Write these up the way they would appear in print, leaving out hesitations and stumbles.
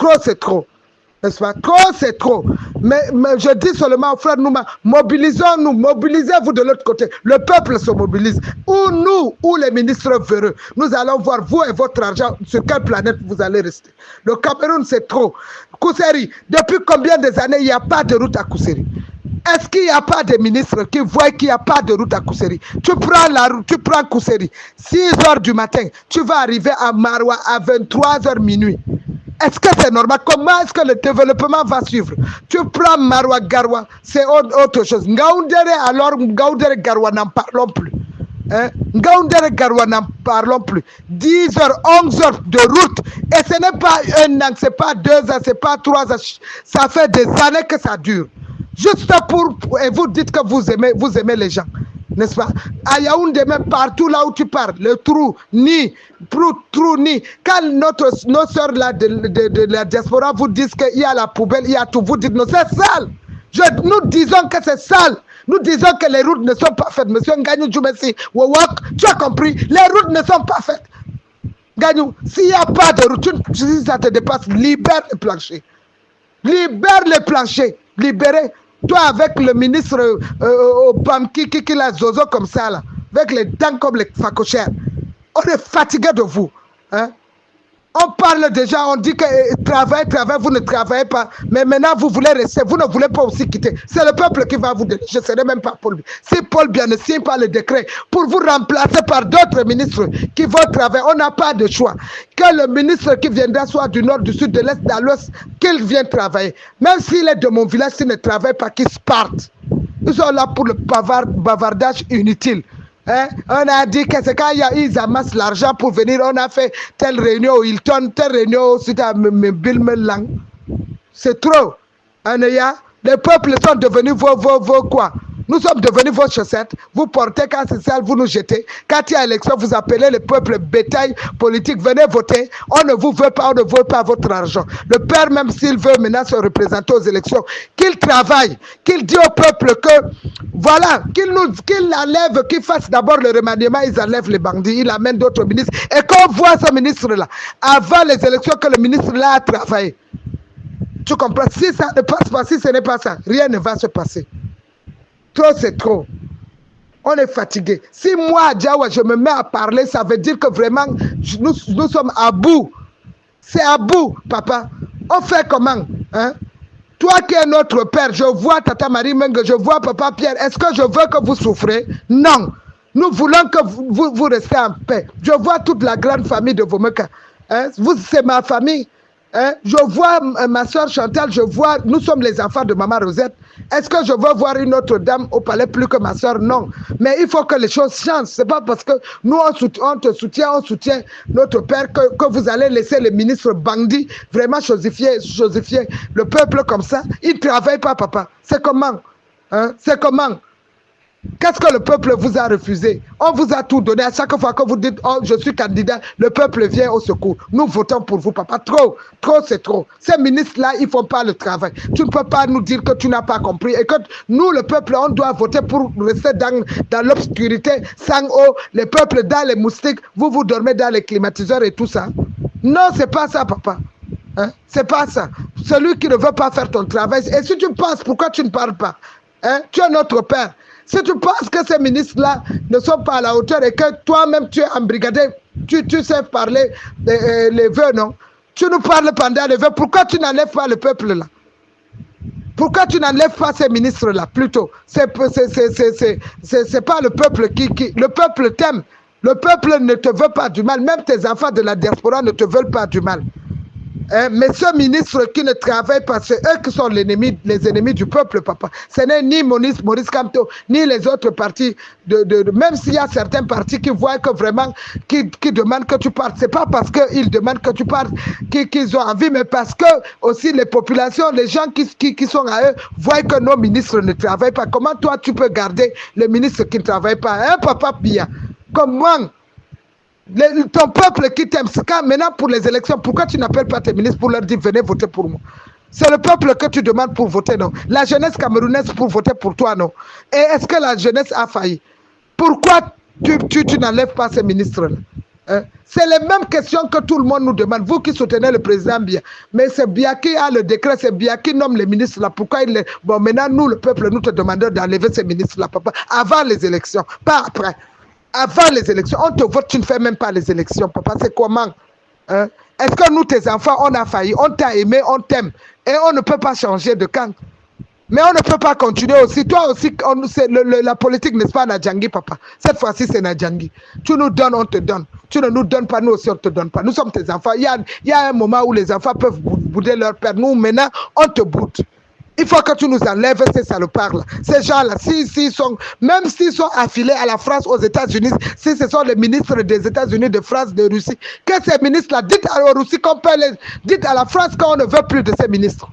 Trop, c'est trop. N'est-ce pas? Trop, c'est trop. Mais je dis seulement, frère Nouma, mobilisons-nous, mobilisez-vous de l'autre côté. Le peuple se mobilise. Ou nous, ou les ministres véreux, nous allons voir, vous et votre argent, sur quelle planète vous allez rester. Le Cameroun, c'est trop. Kousseri, depuis combien des années il n'y a pas de route à Kousseri? Est-ce qu'il n'y a pas de ministres qui voient qu'il n'y a pas de route à Kousseri? Tu prends la route, tu prends Kousseri, 6 h du matin, tu vas arriver à Maroua à 23 h minuit. Est-ce que c'est normal? Comment est-ce que le développement va suivre? Tu prends Maroua Garoua, c'est autre chose. Ngaoundere, alors Ngaoundere Garoua, n'en parlons plus. Ngaoundere Garoua, n'en parlons plus. 10 h, 11 h de route. Et ce n'est pas 1 an, ce n'est pas 2 ans, ce n'est pas 3 ans. Ça fait des années que ça dure. Juste et vous dites que vous aimez les gens, n'est-ce pas? À Yaoundé, même partout là où tu parles, le trou, ni, quand nos soeurs là de la diaspora vous disent qu'il y a la poubelle, il y a tout, vous dites non, c'est sale. Nous disons que c'est sale. Nous disons que les routes ne sont pas faites. Monsieur Nganyou Djoumessi, Wawak, tu as compris, les routes ne sont pas faites. Nganyou, s'il n'y a pas de route, si ça te dépasse, libère le plancher. Libère le plancher. Libérez. Toi avec le ministre Bamki qui la zozo comme ça là, avec les dents comme les facochères. On est fatigué de vous. Hein? On parle déjà, on dit que travail, vous ne travaillez pas. Mais maintenant, vous voulez rester, vous ne voulez pas aussi quitter. C'est le peuple qui va vous déléguer. Je ne serai même pas Paul Biya. Si Paul Biya ne signe pas le décret pour vous remplacer par d'autres ministres qui vont travailler, on n'a pas de choix. Que le ministre qui viendra soit du nord, du sud, de l'est, de l'ouest, qu'il vienne travailler. Même s'il est de mon village, s'il ne travaille pas, qu'il se parte. Ils sont là pour le bavardage inutile. Hein? On a dit que c'est quand ils amassent l'argent pour venir, on a fait telle réunion au Hilton, telle réunion au sud à Bilmelang. C'est trop. Les peuples sont devenus vos quoi? Nous sommes devenus vos chaussettes. Vous portez quand c'est sale, vous nous jetez. Quand il y a élection, vous appelez le peuple bétail politique. Venez voter. On ne vous veut pas, on ne veut pas votre argent. Le père, même s'il veut maintenant se représenter aux élections, qu'il travaille, qu'il dise au peuple que, voilà, qu'il enlève, qu'il fasse d'abord le remaniement, ils enlèvent les bandits, il amène d'autres ministres. Et qu'on voit ce ministre-là, avant les élections, que le ministre-là a travaillé. Tu comprends? Si ça ne passe pas, si ce n'est pas ça, rien ne va se passer. Trop, c'est trop. On est fatigué. Si moi, à Djawa, je me mets à parler, ça veut dire que vraiment, nous sommes à bout. C'est à bout, papa. On fait comment? Hein? Toi qui es notre père, je vois Tata Marie Menge, je vois Papa Pierre. Est-ce que je veux que vous souffrez? Non. Nous voulons que vous restez en paix. Je vois toute la grande famille de Vomeka. Hein? C'est ma famille. Hein? Je vois ma soeur Chantal, je vois, nous sommes les enfants de Maman Rosette. Est-ce que je veux voir une autre dame au palais plus que ma soeur? Non. Mais il faut que les choses changent. C'est pas parce que nous on te soutient, on soutient notre père que vous allez laisser les ministres bandits vraiment chosifier le peuple comme ça. Ils ne travaillent pas, papa. C'est comment? Hein? C'est comment? Qu'est-ce que le peuple vous a refusé? On vous a tout donné. À chaque fois que vous dites, oh, je suis candidat, le peuple vient au secours. Nous votons pour vous, papa. Trop, c'est trop. Ces ministres-là, ils ne font pas le travail. Tu ne peux pas nous dire que tu n'as pas compris. Et que nous, le peuple, on doit voter pour rester dans l'obscurité, sans eau. Les peuples dans les moustiques, vous dormez dans les climatiseurs et tout ça. Non, ce n'est pas ça, papa. Hein? C'est pas ça. Celui qui ne veut pas faire ton travail. Et si tu penses, pourquoi tu ne parles pas? Hein? Tu es notre père. Si tu penses que ces ministres-là ne sont pas à la hauteur et que toi-même tu es embrigadé, tu sais parler les vœux, non? Tu nous parles pendant les vœux. Pourquoi tu n'enlèves pas le peuple là? Pourquoi tu n'enlèves pas ces ministres-là plutôt? C'est pas le peuple qui... Le peuple t'aime. Le peuple ne te veut pas du mal. Même tes enfants de la diaspora ne te veulent pas du mal. Mais ce ministre qui ne travaille pas, c'est eux qui sont les ennemis du peuple, papa. Ce n'est ni Maurice Kamto, ni les autres partis. Même s'il y a certains partis qui voient que vraiment, qui demandent que tu partes. Ce n'est pas parce qu'ils demandent que tu partes qu'ils ont envie, mais parce que aussi les populations, les gens qui sont à eux, voient que nos ministres ne travaillent pas. Comment toi, tu peux garder les ministres qui ne travaillent pas? Hein, Papa Biya? Comment? Ton peuple qui t'aime, maintenant pour les élections, pourquoi tu n'appelles pas tes ministres pour leur dire venez voter pour moi? C'est le peuple que tu demandes pour voter, non? La jeunesse camerounaise pour voter pour toi, non? Et est-ce que la jeunesse a failli? Pourquoi tu n'enlèves pas ces ministres-là? C'est les mêmes questions que tout le monde nous demande. Vous qui soutenez le président Biya. Mais c'est Biya qui a le décret, c'est Biya qui nomme les ministres là. Pourquoi il est... Bon, maintenant, nous, le peuple, nous te demandons d'enlever ces ministres là, papa. Avant les élections, pas après. Avant les élections. On te vote, tu ne fais même pas les élections, papa. C'est comment? Est-ce que nous, tes enfants, on a failli? On t'a aimé, on t'aime. Et on ne peut pas changer de camp. Mais on ne peut pas continuer aussi. Toi aussi, la politique, n'est-ce pas, Nadjangi, papa? Cette fois-ci, c'est Nadjangi. Tu nous donnes, on te donne. Tu ne nous donnes pas, nous aussi, on ne te donne pas. Nous sommes tes enfants. Il y a un moment où les enfants peuvent bouder leur père. Nous, maintenant, on te boude. Il faut que tu nous enlèves ces salopards-là. Ces gens-là, même s'ils sont affiliés à la France, aux États-Unis, si ce sont les ministres des États-Unis, de France, de Russie, que ces ministres-là, dites à la Russie qu'on peut dites à la France qu'on ne veut plus de ces ministres.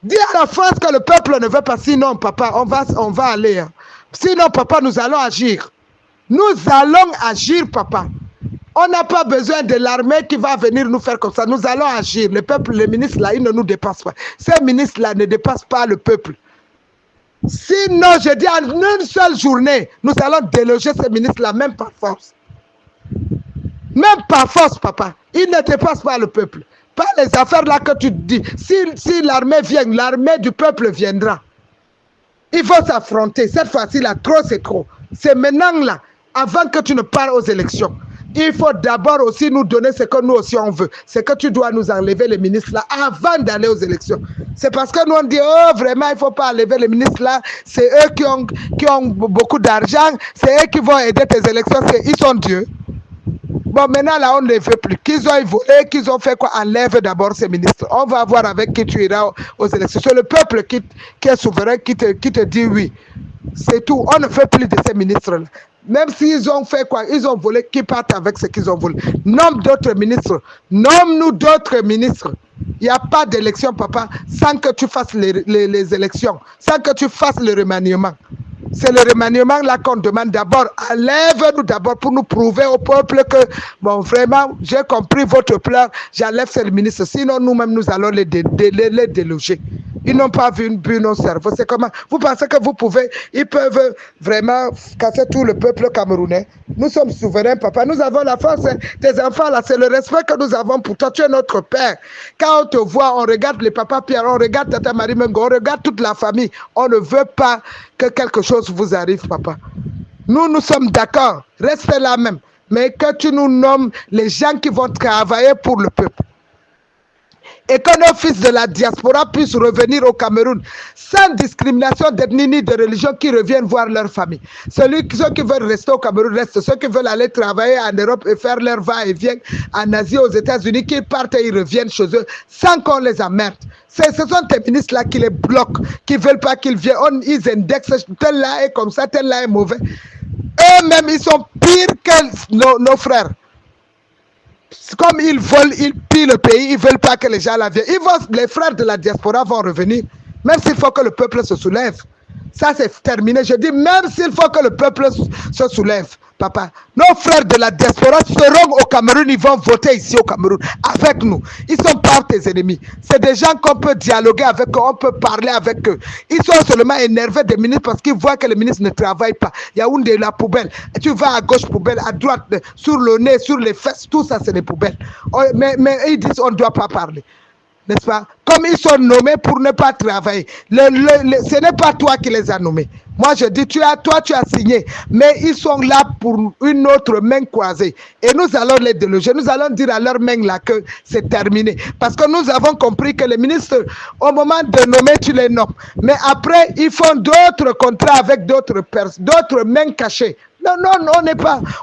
Dis à la France que le peuple ne veut pas, sinon, papa, on va aller. Sinon, papa, nous allons agir. Nous allons agir, papa. On n'a pas besoin de l'armée qui va venir nous faire comme ça. Nous allons agir. Le peuple, les ministres là, ils ne nous dépassent pas. Ces ministres-là ne dépassent pas le peuple. Sinon, je dis, en une seule journée, nous allons déloger ces ministres-là, même par force. Même par force, papa. Ils ne dépassent pas le peuple. Pas les affaires là que tu dis. Si l'armée vient, l'armée du peuple viendra. Il faut s'affronter. Cette fois-ci, là, trop, c'est trop. C'est maintenant, là, avant que tu ne parles aux élections. Il faut d'abord aussi nous donner ce que nous aussi on veut. C'est que tu dois nous enlever les ministres là avant d'aller aux élections. C'est parce que nous on dit, oh vraiment, il ne faut pas enlever les ministres là. C'est eux qui ont beaucoup d'argent. C'est eux qui vont aider tes élections. Ils sont Dieu. Bon, maintenant, là, on ne les veut plus. Qu'ils ont volé, qu'ils ont fait quoi? Enlève d'abord ces ministres. On va voir avec qui tu iras aux élections. C'est le peuple qui est souverain, qui te dit oui. C'est tout. On ne fait plus de ces ministres-là. Même s'ils ont fait quoi? Ils ont volé, qui partent avec ce qu'ils ont volé. Nomme d'autres ministres. Nomme-nous d'autres ministres. Il n'y a pas d'élection, papa, sans que tu fasses les élections, sans que tu fasses le remaniement. C'est le remaniement là qu'on demande d'abord. Enlève-nous d'abord pour nous prouver au peuple que, bon, vraiment, j'ai compris votre plan, j'enlève ces ministres. Sinon, nous-mêmes, nous allons les déloger. Ils n'ont pas vu nos cerveaux. C'est comment? Vous pensez que vous pouvez, ils peuvent vraiment casser tout le peuple camerounais? Nous sommes souverains, papa. Nous avons la force. Tes enfants, là, c'est le respect que nous avons pour toi. Tu es notre père. Quand on te voit, on regarde les papas Pierre, on regarde Tata Marie Mengo, on regarde toute la famille. On ne veut pas que quelque chose vous arrive, papa. Nous sommes d'accord. Restez là même. Mais que tu nous nommes les gens qui vont travailler pour le peuple. Et que nos fils de la diaspora puissent revenir au Cameroun sans discrimination d'ethnie ni de religion, qui reviennent voir leur famille. Ceux qui veulent rester au Cameroun restent. Ceux qui veulent aller travailler en Europe et faire leur va-et-vient en Asie, aux États-Unis, qu'ils partent et ils reviennent chez eux sans qu'on les emmerde. Ce sont tes ministres là qui les bloquent, qui ne veulent pas qu'ils viennent. Ils indexent, tel là est comme ça, tel là est mauvais. Eux-mêmes, ils sont pires que nos frères. Comme ils volent, ils pillent le pays, ils ne veulent pas que les gens la viennent. Les frères de la diaspora vont revenir, même s'il faut que le peuple se soulève. Ça, c'est terminé. Je dis, même s'il faut que le peuple se soulève, papa, nos frères de la diaspora seront au Cameroun, ils vont voter ici au Cameroun, avec nous. Ils ne sont pas tes ennemis. C'est des gens qu'on peut dialoguer avec eux, on peut parler avec eux. Ils sont seulement énervés des ministres parce qu'ils voient que les ministres ne travaillent pas. Yaoundé, la poubelle. Tu vas à gauche, poubelle, à droite, sur le nez, sur les fesses, tout ça, c'est des poubelles. Mais ils disent, on ne doit pas parler. N'est-ce pas? Comme ils sont nommés pour ne pas travailler. Ce n'est pas toi qui les as nommés. Moi, je dis, toi, tu as signé. Mais ils sont là pour une autre main croisée. Et nous allons les déloger. Nous allons dire à leur main là que c'est terminé. Parce que nous avons compris que les ministres, au moment de nommer, tu les nommes. Mais après, ils font d'autres contrats avec d'autres personnes, d'autres mains cachées. Non,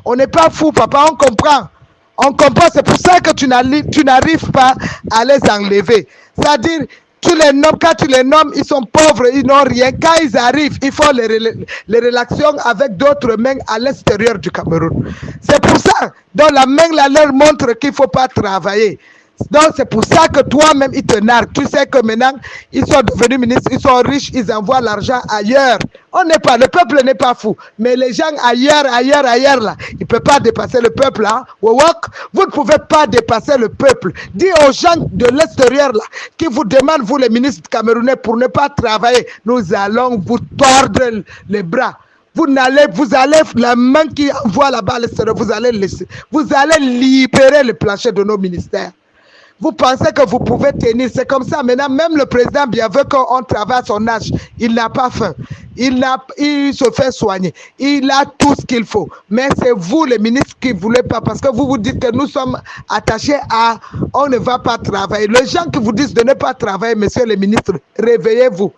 on n'est pas fou, papa, on comprend. On comprend, c'est pour ça que tu n'arrives pas à les enlever. C'est-à-dire, quand tu les nommes, ils sont pauvres, ils n'ont rien. Quand ils arrivent, il faut les relations avec d'autres mains à l'extérieur du Cameroun. C'est pour ça, dans la main, là, leur montre qu'il ne faut pas travailler. Donc c'est pour ça que toi-même, ils te narguent. Tu sais que maintenant, ils sont devenus ministres, ils sont riches, ils envoient l'argent ailleurs. Le peuple n'est pas fou. Mais les gens ailleurs, là, ils ne peuvent pas dépasser le peuple. Hein? Vous ne pouvez pas dépasser le peuple. Dis aux gens de l'extérieur, là, qui vous demandent, vous les ministres camerounais, pour ne pas travailler, nous allons vous tordre les bras. vous allez, la main qui envoie là-bas l'extérieur, vous allez libérer le plancher de nos ministères. Vous pensez que vous pouvez tenir, c'est comme ça. Maintenant, même le président, bien veut qu'on travaille à son âge, il n'a pas faim. Il se fait soigner. Il a tout ce qu'il faut. Mais c'est vous, les ministres, qui ne voulez pas, parce que vous vous dites que nous sommes attachés à on ne va pas travailler. Les gens qui vous disent de ne pas travailler, messieurs les ministres, réveillez-vous.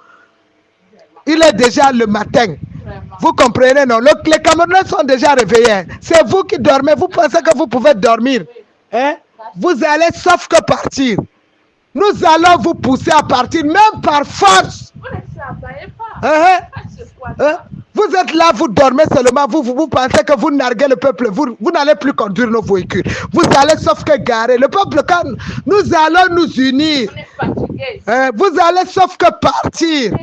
Il est déjà le matin. Vous comprenez, non? Les Camerounais sont déjà réveillés. C'est vous qui dormez. Vous pensez que vous pouvez dormir. Hein? Vous allez sauf que partir. Nous allons vous pousser à partir, même par force. Vous êtes là, vous dormez seulement, vous pensez que vous narguez le peuple, vous n'allez plus conduire nos véhicules. Vous allez sauf que garer. Le peuple, quand nous allons nous unir, vous allez sauf que partir.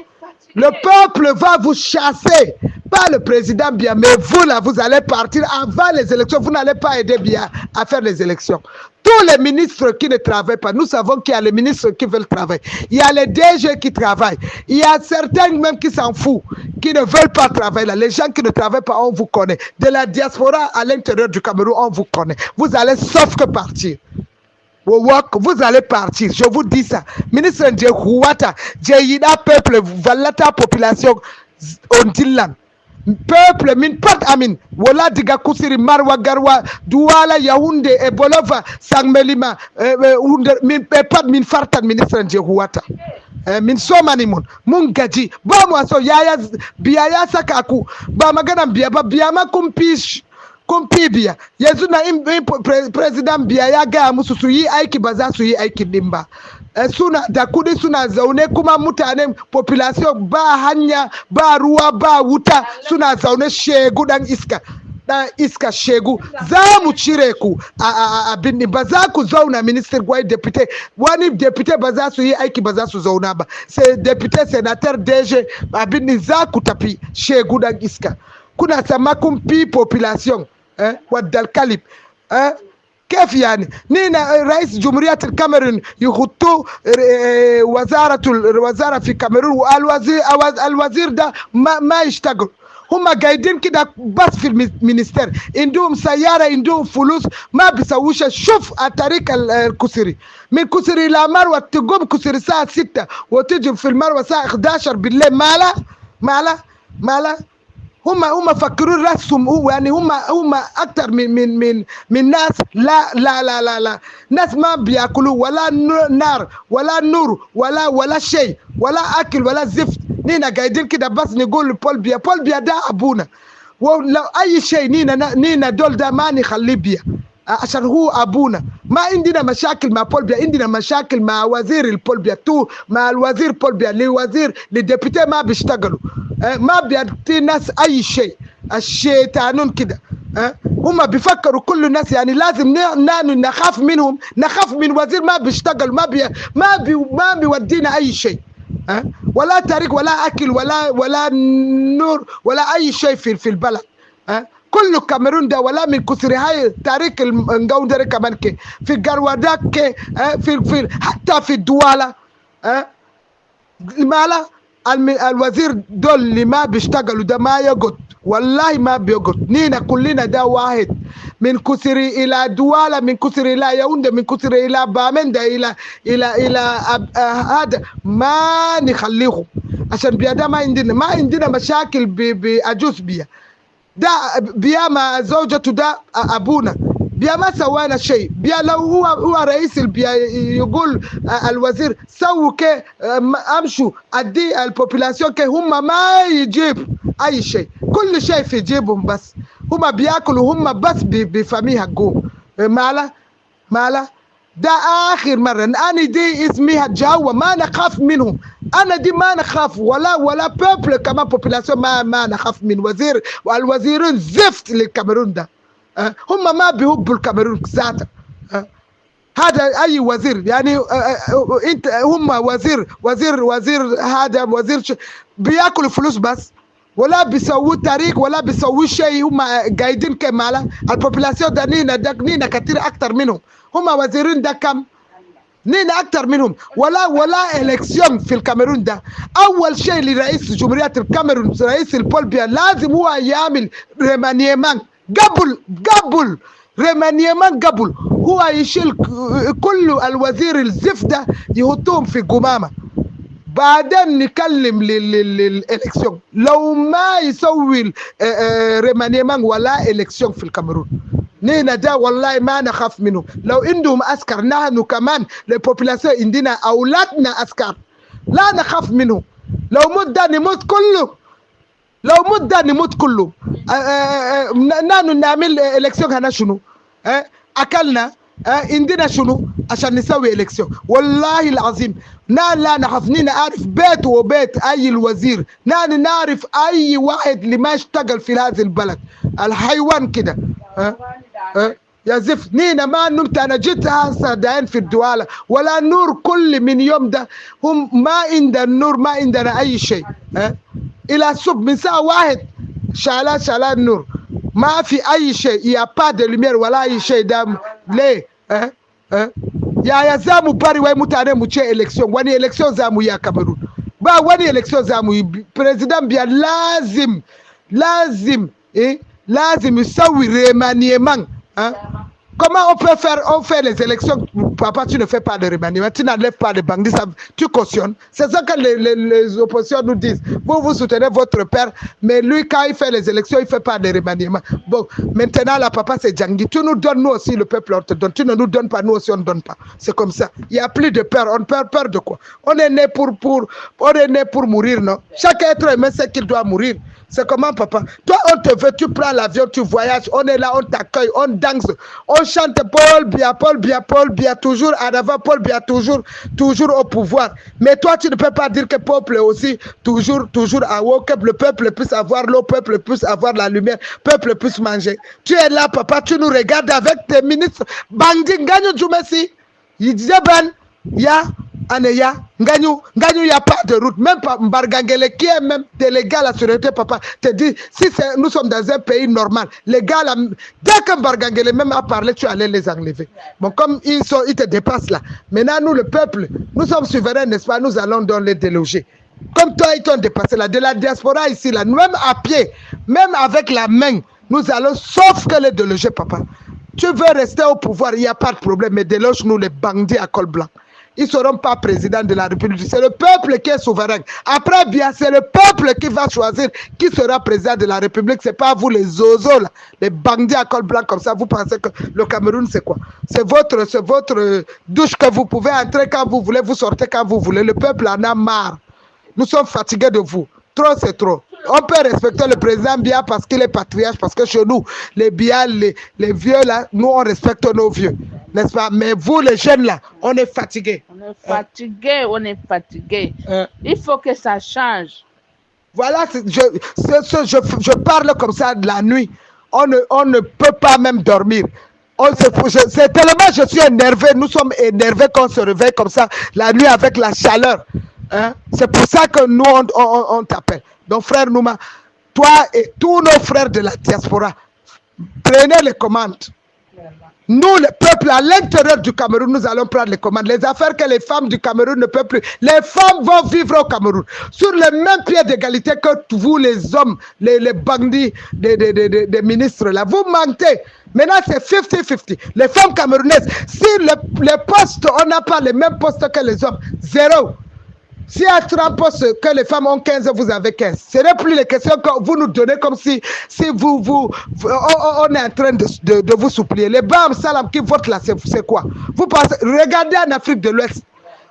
Le peuple va vous chasser. Pas le président bien, mais vous là, vous allez partir avant les élections. Vous n'allez pas aider bien à faire les élections. Tous les ministres qui ne travaillent pas, nous savons qu'il y a les ministres qui veulent travailler. Il y a les DG qui travaillent. Il y a certains même qui s'en foutent, qui ne veulent pas travailler. Là. Les gens qui ne travaillent pas, on vous connaît. De la diaspora à l'intérieur du Cameroun, on vous connaît. Vous allez sauf que partir. Vous allez partir, je vous dis ça. Ministre Ndjehouata, Djehida peuple, valata population, on dit là. Peuple, min pat amin, wala diga kusiri marwa garwa, douala Yaoundé et Bolova, Sangmelima, min pat min fartan ministre Ndjehouata. Min somanimon, mungaji, ba moi so yaya biaya sakaku, ba magana biama kumpish. Kumpibia yanzu na president biya ya gaya musu su yi aiki ba za su yi aikin din ba suna da kudi suna zaune kuma mutanen population ba hanya ba ruwa ba wuta suna zaune shegu dan iska shegu za mu cire ku a binni ba za ku zauna minister gwai deputy wani deputy ba za su yi aiki ba za su zauna ba sai deputy senator DG abinni za ku tafi shegu dan iska kuna sama kun pi population wadal kalib كيف يعني نينا رئيس جمهورية الكاميرون يخطو وزارة في الكاميرون والوزير ده ما يشتغل هم قاعدين كده بس في المينستير عندهم سيارة عندهم فلوس ما بيسووش شوف الطريق الكسري من كسري إلى مروة تقوم كسري الساعة 6 وتجي في المروة الساعة 11 بالليل مالا هم فكروا راسهم يعني هم اكثر من ناس لا ناس ما بياكلوا ولا نار ولا نور ولا شيء ولا اكل ولا زفت نينا قاعدين كده بس نقول بول بيا ده ابونا ولو اي شيء نينا دول ده ما نخليه بيا عشان هو ابونا ما عندنا مشاكل مع بول بيا عندنا مشاكل مع وزير البول بيا مع الوزير بول بيا لوزير للديبيتي ما بيشتغلوا ما بيعطي الناس اي شيء الشيطانون كده هم بيفكروا كل الناس يعني لازم نخاف منهم نخاف من وزير ما بيشتغل ما بيودينا اي شيء ولا طريق ولا اكل ولا نور ولا اي شيء في البلد كل الكاميرون ده ولا من كسر هاي تاريخ النجاوندري كمان كي في جروادك في حتى في الدوالة مالا الوزير دول اللي ما بيشتغلوا ده ما يقعد والله ما بيقعد نينا كلنا ده واحد من كسري الى دوالة من كسري الى ياوندé من كسري الى بامندا الى هذا ما نخليهم عشان بيا ما عندنا مشاكل بأجوز بيا ده بيا ما زوجته ده ابونا بيا ما سوانا شيء بيا لو هو رئيس البيا يقول الوزير سووا كي امشوا ادي البوبولاسيون كي هم ما يجيب اي شيء كل شيء في جيبهم بس هم بياكلوا هم بس بفميها قوم مالا ده اخر مره انا دي اسمها جاوة ما نخاف منهم انا دي ما نخاف ولا بيبل كمان بوبولاسيون ما نخاف من وزير والوزيرين زفت للكاميرون ده هم ما بيحبوا الكاميرون ذاته هذا اي وزير يعني انت هم وزير هذا وزير بياكلوا فلوس بس ولا بيسووا طريق ولا بيسووا شيء هم قاعدين كمالا البوبولاسيون ده نينا كتير اكتر منهم هم وزيرين ده كم نينا أكثر منهم ولا إلكسيون في الكاميرون ده. أول شيء لرئيس جمهورية الكاميرون رئيس البول بيا لازم هو يعمل ريمانيمان قبل ريمانيمان قبل هو يشيل كل الوزير الزفت ده يحطهم في قمامة بعدين نكلم للإلكسيون. لو ما يسوي ريمانيمان ولا إلكسيون في الكاميرون نينا ده والله ما نخاف منهم. لو عندهم عسكر نحن كمان البوبولاسيون عندنا أولادنا عسكر لا نخاف منهم. لو مدة نموت كله نحن نعمل إلكسيون هنا شنو أكلنا عندنا شنو عشان نسوي إلكسيون. والله العظيم لا نخاف. نعرف بيت وبيت أي الوزير نعرف أي واحد اللي ما اشتغل في هذا البلد الحيوان كده يا زفت. نينا ما نمت. أنا جيت هسه داين في الدوالة ولا نور كل من يوم ده هم ما عندنا النور ما عندنا أي شيء إلى الصبح من ساعة واحد شالا النور ما في أي شيء. يا با دي لومير ولا أي شيء دام ليه يا زامو باري واي متاني مچه إلكسيون واني إلكسيون زامو يا كاميرون با واني إلكسيون زامو بريزيدان بيا لازم يسوي ريمانيمان. Comment on fait les élections? Papa, tu ne fais pas de remaniement, tu n'enlèves pas de bandits, tu cautionnes. C'est ça que les oppositions nous disent. Vous soutenez votre père, mais lui, quand il fait les élections, il ne fait pas de remaniement. Bon, maintenant, là, papa, c'est Djangui. Tu nous donnes, nous aussi, le peuple, on te donne. Tu ne nous donnes pas, nous aussi, on ne donne pas. C'est comme ça. Il n'y a plus de peur. On perd peur de quoi? On est né pour mourir, non? Chaque être humain sait qu'il doit mourir. C'est comment, papa? Toi, on te veut, tu prends l'avion, tu voyages, on est là, on t'accueille, on danse, on chante Paul Biya, toujours en avant, Paul Biya, toujours au pouvoir. Mais toi, tu ne peux pas dire que le peuple est aussi toujours à haut, que le peuple puisse avoir l'eau, le peuple puisse avoir la lumière, le peuple puisse manger. Tu es là, papa, tu nous regardes avec tes ministres. Bandi, Nganyo Djoumessi, il disait ben, ya. Aneya, Nganyo, il n'y a pas de route. Même pas Mbargangele, qui est même délégué à la sûreté, papa, te dit, si nous sommes dans un pays normal, les gars, là, dès que Mbargangele même a parlé, tu allais les enlever. Bon, comme ils te dépassent là. Maintenant, nous, le peuple, nous sommes souverains, n'est-ce pas? Nous allons donc les déloger. Comme toi, ils t'ont dépassé là. De la diaspora ici, là, même à pied, même avec la main, nous allons, sauf que les déloger, papa. Tu veux rester au pouvoir, il n'y a pas de problème, mais déloge-nous les bandits à col blanc. Ils ne seront pas présidents de la République. C'est le peuple qui est souverain. Après, bien, c'est le peuple qui va choisir qui sera président de la République. Ce n'est pas vous, les zozos, là, les bandits à col blanc comme ça. Vous pensez que le Cameroun, c'est quoi? C'est votre douche que vous pouvez entrer quand vous voulez, vous sortez quand vous voulez. Le peuple en a marre. Nous sommes fatigués de vous. Trop, c'est trop. On peut respecter le président Biya parce qu'il est patriarche, parce que chez nous, les Biya, les vieux, là, nous, on respecte nos vieux. N'est-ce pas? Mais vous, les jeunes, là, on est fatigués. On est fatigués. Il faut que ça change. Voilà, je parle comme ça de la nuit. On ne peut pas même dormir. C'est tellement je suis énervé. Nous sommes énervés quand on se réveille comme ça la nuit avec la chaleur. C'est pour ça que nous, on t'appelle. Donc, frère Nouma, toi et tous nos frères de la diaspora, prenez les commandes. Nous, le peuple, à l'intérieur du Cameroun, nous allons prendre les commandes. Les affaires que les femmes du Cameroun ne peuvent plus. Les femmes vont vivre au Cameroun sur le même pied d'égalité que vous, les hommes, les bandits des ministres là. Vous mentez. Maintenant, c'est 50-50. Les femmes camerounaises, si les postes, on n'a pas les mêmes postes que les hommes, zéro. Si à 30 postes que les femmes ont 15, vous avez 15. Ce n'est plus les questions que vous nous donnez comme si on est en train de vous supplier. Les Bam Salam qui votent là, c'est quoi? Vous pensez, regardez en Afrique de l'Ouest,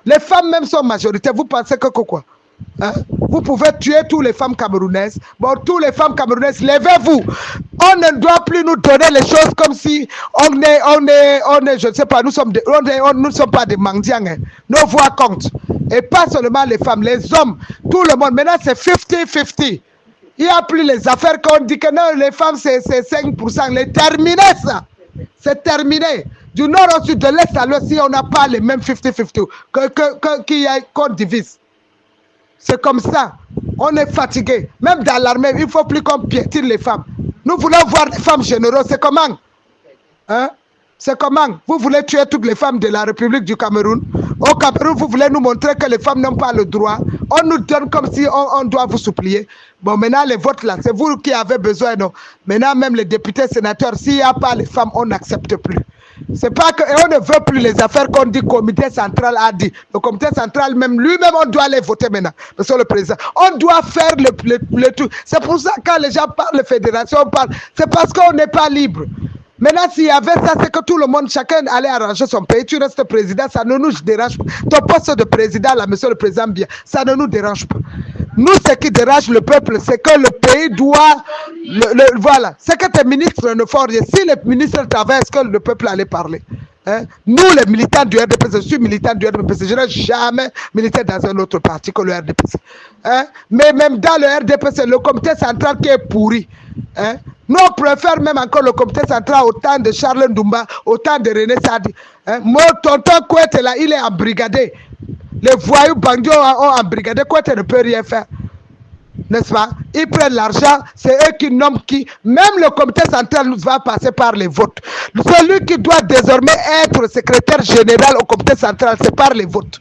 les femmes même sont majoritaires. Vous pensez que quoi? Vous pouvez tuer toutes les femmes camerounaises. Bon, toutes les femmes camerounaises, levez-vous. On ne doit plus nous donner les choses comme si on est, je ne sais pas, nous ne sommes pas des mendiants. Hein. Nos voix comptent. Et pas seulement les femmes, les hommes, tout le monde. Maintenant, c'est 50-50. Il n'y a plus les affaires qu'on dit que non, les femmes, c'est 5%. C'est terminé, ça. C'est terminé. Du nord au sud, de l'est à l'ouest, si on n'a pas les mêmes 50-50 qu'on divise. C'est comme ça. On est fatigué. Même dans l'armée, il ne faut plus qu'on piétine les femmes. Nous voulons voir des femmes généreuses. C'est comment? Hein? C'est comment? Vous voulez tuer toutes les femmes de la République du Cameroun? Au Cameroun, vous voulez nous montrer que les femmes n'ont pas le droit. On nous donne comme si on doit vous supplier. Bon, maintenant, les votes là, c'est vous qui avez besoin, non? Maintenant, même les députés, sénateurs, s'il n'y a pas les femmes, on n'accepte plus. C'est pas que, et on ne veut plus les affaires qu'on dit, comité central a dit. Le comité central, même lui-même, on doit les voter maintenant. Monsieur le président, on doit faire le tout. C'est pour ça que quand les gens parlent de fédération, on parle, c'est parce qu'on n'est pas libre. Maintenant, s'il y avait ça, c'est que tout le monde, chacun allait arranger son pays. Tu restes président, ça ne nous dérange pas. Ton poste de président, là, monsieur le président, bien, ça ne nous dérange pas. Nous, ce qui dérange le peuple, c'est que le pays doit... voilà. C'est que tes ministres ne font rien. Si les ministres travaillent, est-ce que le peuple allait parler? Hein? Nous, les militants du RDPC, je suis militant du RDPC, je n'ai jamais milité dans un autre parti que le RDPC. Hein? Mais même dans le RDPC, le comité central qui est pourri. Hein? Nous, on préfère même encore le comité central au temps de Charles Ndoumba, au temps de René Sadi. Hein? Moi, tonton Kouette, là, il est embrigadé. Les voyous bandits ont embrigadé. Kouette ne peut rien faire. N'est-ce pas? Ils prennent l'argent, c'est eux qui nomment qui. Même le comité central va passer par les votes. Celui qui doit désormais être secrétaire général au comité central, c'est par les votes.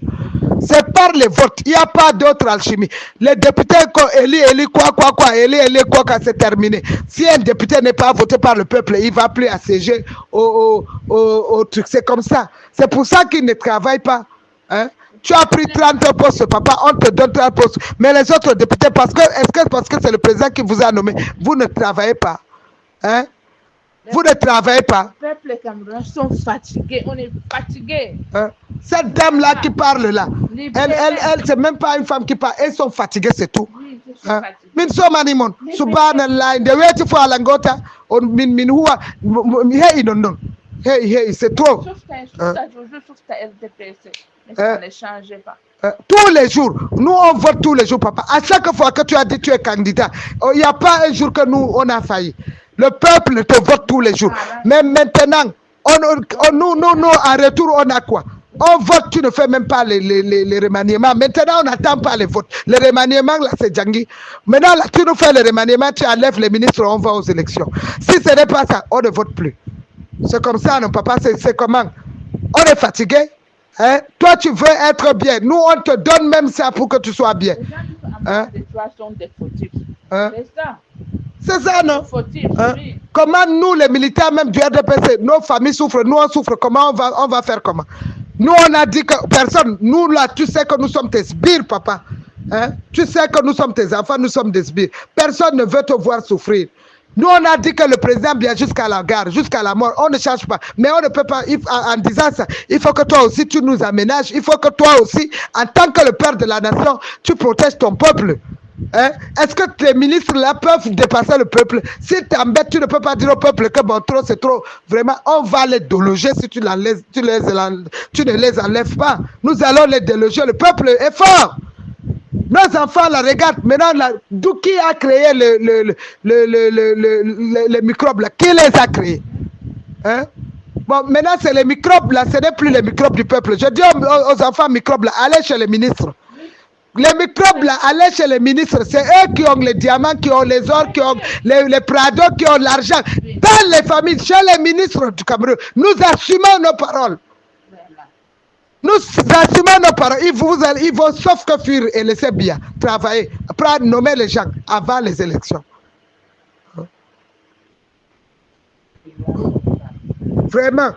C'est par les votes. Il n'y a pas d'autre alchimie. Les députés, Eli, quoi, c'est terminé. Si un député n'est pas voté par le peuple, il ne va plus assiéger au truc. C'est comme ça. C'est pour ça qu'il ne travaille pas. Hein? Tu as pris 30 postes, papa, on te donne 30 postes. Mais les autres députés, parce que c'est le président qui vous a nommé, vous ne travaillez pas. Hein? Vous ne travaillez pas. Les peuples camerounais sont fatigués. On est fatigués. Hein? Cette dame-là qui parle là, elle c'est même pas une femme qui parle. Elles sont fatiguées, c'est tout. Oui, je suis Hein? fatiguée. Min so manimon, subhanallah, de weti fo alangota, on min huwa, hey non. Hey, c'est trop. Sauf ta RDPC. Mais ça ne change pas. Tous les jours, nous on vote tous les jours, papa. À chaque fois que tu as dit que tu es candidat, il n'y a pas un jour que nous on a failli. Le peuple te vote tous les jours. Mais maintenant, nous, en retour, on a quoi? On vote, tu ne fais même pas les remaniements. Maintenant, on n'attend pas les votes. Les remaniements, là, c'est Djangui. Maintenant, là, tu nous fais les remaniements, tu enlèves les ministres, on va aux élections. Si ce n'est pas ça, on ne vote plus. C'est comme ça, non, papa, c'est comment? On est fatigué. Hein? Toi, tu veux être bien. Nous, on te donne même ça pour que tu sois bien. Les gens qui sont en bas de toi sont des fautifs. Hein? C'est ça. C'est ça, non? Fautifs, Hein? oui. Comment nous, les militaires même du RDPC, nos familles souffrent, nous on souffre, comment on va faire comment? Nous, on a dit que personne, nous là, tu sais que nous sommes tes sbires, papa. Hein? Tu sais que nous sommes tes enfants, nous sommes des sbires. Personne ne veut te voir souffrir. Nous, on a dit que le président vient jusqu'à la gare, jusqu'à la mort. On ne change pas. Mais on ne peut pas, en disant ça, il faut que toi aussi, tu nous aménages. Il faut que toi aussi, en tant que le père de la nation, tu protèges ton peuple. Hein? Est-ce que les ministres là peuvent dépasser le peuple? Si t'embêtes, tu ne peux pas dire au peuple que bon, trop, c'est trop. Vraiment, on va les déloger si tu ne les enlèves pas. Nous allons les déloger. Le peuple est fort. Nos enfants la regardent. Maintenant, d'où qui a créé les microbes là? Qui les a créés? Hein? Bon, maintenant, c'est les microbes là, ce n'est plus les microbes du peuple. Je dis aux enfants microbes là, allez chez les ministres. Les microbes là, allez chez les ministres, c'est eux qui ont les diamants, qui ont les ors, qui ont les prados, qui ont l'argent. Dans les familles, chez les ministres du Cameroun, nous assumons nos paroles. Nous assumons nos paroles. Ils vont sauf que fuir et laisser bien travailler, après nommer les gens avant les élections. Vraiment.